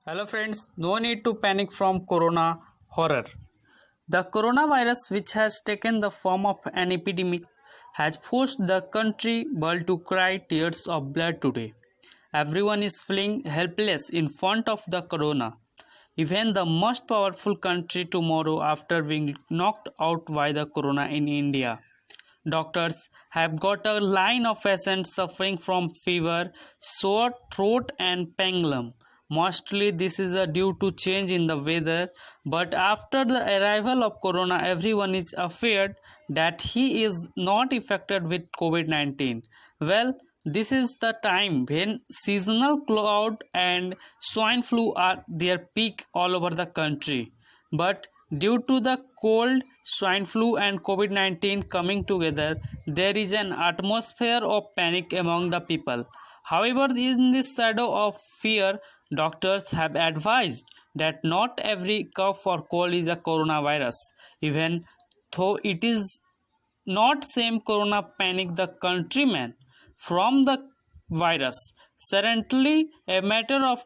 Hello friends, no need to panic from corona horror. The coronavirus, which has taken the form of an epidemic, has forced the country world to cry tears of blood today. Everyone is feeling helpless in front of the corona. Even the most powerful country tomorrow after being knocked out by the corona in India. Doctors have got a line of patients suffering from fever, sore throat, and penglum. Mostly this is due to change in the weather, but after the arrival of corona, everyone is afraid that he is not affected with COVID 19. Well, this is the time when seasonal cold and swine flu are their peak all over the country. But due to the cold, swine flu, and COVID 19 coming together, there is an atmosphere of panic among the people. However, in this shadow of fear, doctors have advised that not every cough or cold is a coronavirus, even though it is not same corona panic the countrymen from the virus. Certainly a matter of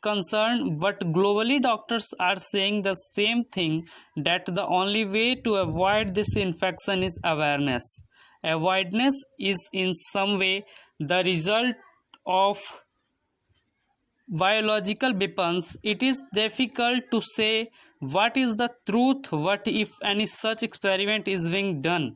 concern, but globally doctors are saying the same thing, that the only way to avoid this infection is awareness. Avoidance is in some way the result of biological weapons. It is difficult to say what is the truth, what if any such experiment is being done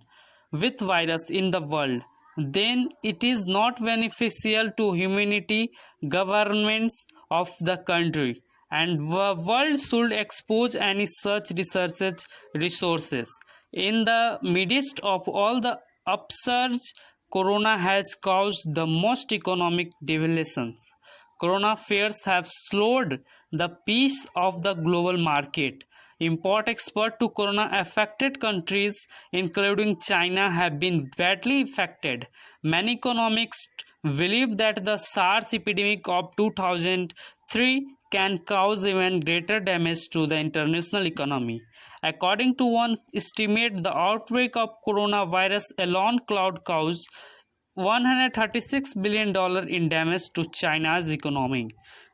with virus in the world, then it is not beneficial to humanity, governments of the country, and the world should expose any such research resources. In the midst of all the upsurge, corona has caused the most economic devaluations. Corona fears have slowed the pace of the global market. Import export to corona affected countries, including China, have been badly affected. Many economists believe that the SARS epidemic of 2003 can cause even greater damage to the international economy. According to one estimate, the outbreak of coronavirus alone could cause $136 billion in damage to China's economy.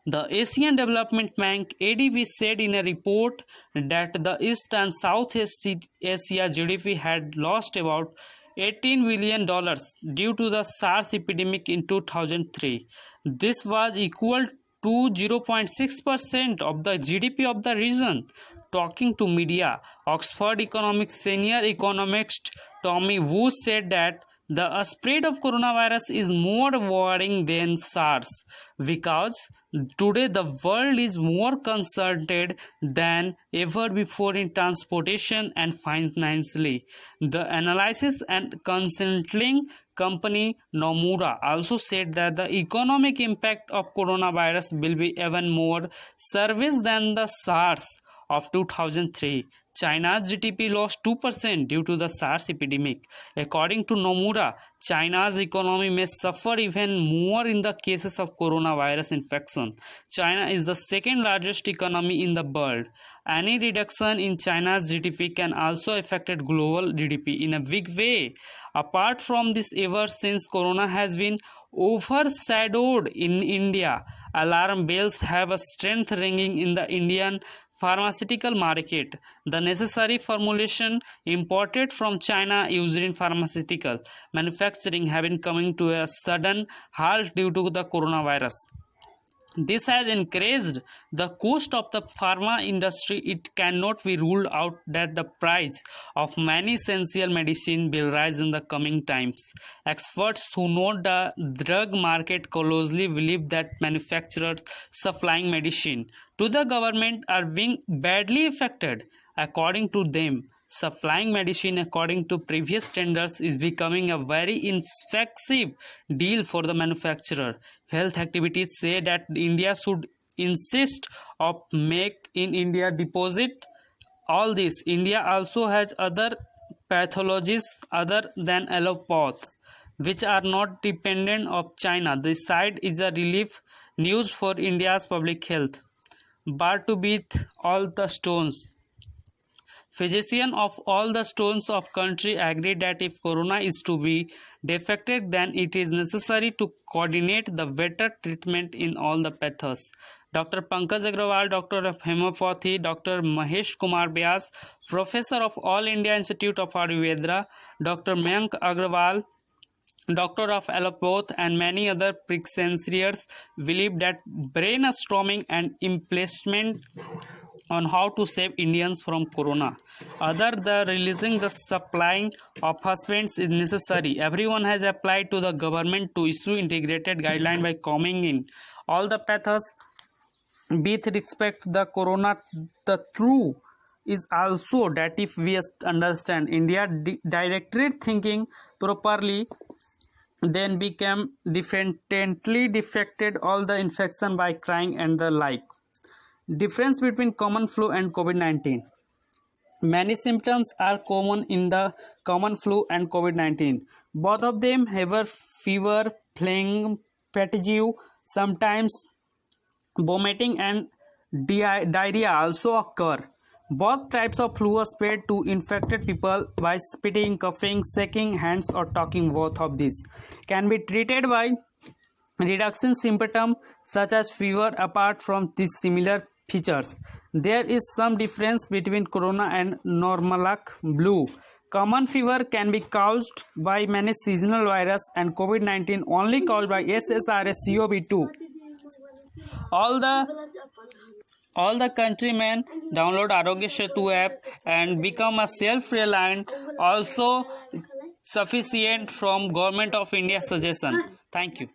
The Asian Development Bank ADB said in a report that the East and Southeast Asia GDP had lost about $18 billion due to the SARS epidemic in 2003. This was equal to 0.6% of the GDP of the region. Talking to media, Oxford Economics senior economist Tommy Wu said that the spread of coronavirus is more worrying than SARS because today the world is more concerned than ever before in transportation and financially. The analysis and consulting company Nomura also said that the economic impact of coronavirus will be even more severe than the SARS of 2003. China's GDP lost 2% due to the SARS epidemic. According to Nomura, China's economy may suffer even more in the cases of coronavirus infection. China is the second largest economy in the world. Any reduction in China's GDP can also affect global GDP in a big way. Apart from this, ever since corona has been overshadowed in India, alarm bells have a strength ringing in the Indian pharmaceutical market. The necessary formulation imported from China used in pharmaceutical manufacturing have been coming to a sudden halt due to the coronavirus. This has increased the cost of the pharma industry. It cannot be ruled out that the price of many essential medicine will rise in the coming times. Experts who know the drug market closely believe that manufacturers supplying medicine to the government are being badly affected. According to them, supplying medicine according to previous tenders is becoming a very expensive deal for the manufacturer. Health activities say that India should insist of make in India deposit all this. India also has other pathologies other than allopath, which are not dependent of China. This side is a relief news for India's public health. But to beat all the stones, physicians of all the stones of country agree that if corona is to be defected, then it is necessary to coordinate the better treatment in all the pathos. Dr. Pankaj Agrawal, Doctor of Homeopathy, Dr. Mahesh Kumar Vyas, Professor of All India Institute of Ayurveda, Dr. Mayank Agrawal, Doctor of Allopathy, and many other practitioners believe that brainstorming and implementation on how to save Indians from corona. Other than releasing the supplying of husbands is necessary. Everyone has applied to the government to issue integrated guideline by coming in all the pathos with respect to the corona. The true is also that if we understand India directed thinking properly, then we can differently defected all the infection by crying and the like. Difference between common flu and COVID-19. Many symptoms are common in the common flu and COVID-19. Both of them have a fever, phlegm, fatigue, sometimes vomiting and diarrhea also occur. Both types of flu are spread to infected people by spitting, coughing, shaking hands, or talking. Both of these can be treated by reduction symptoms such as fever. Apart from these similar features, there is some difference between corona and normal flu. Common fever can be caused by many seasonal virus, and COVID-19 only caused by SARS-CoV-2. All the countrymen download Arogya Setu app and become a self-reliant, also sufficient from Government of India suggestion. Thank you.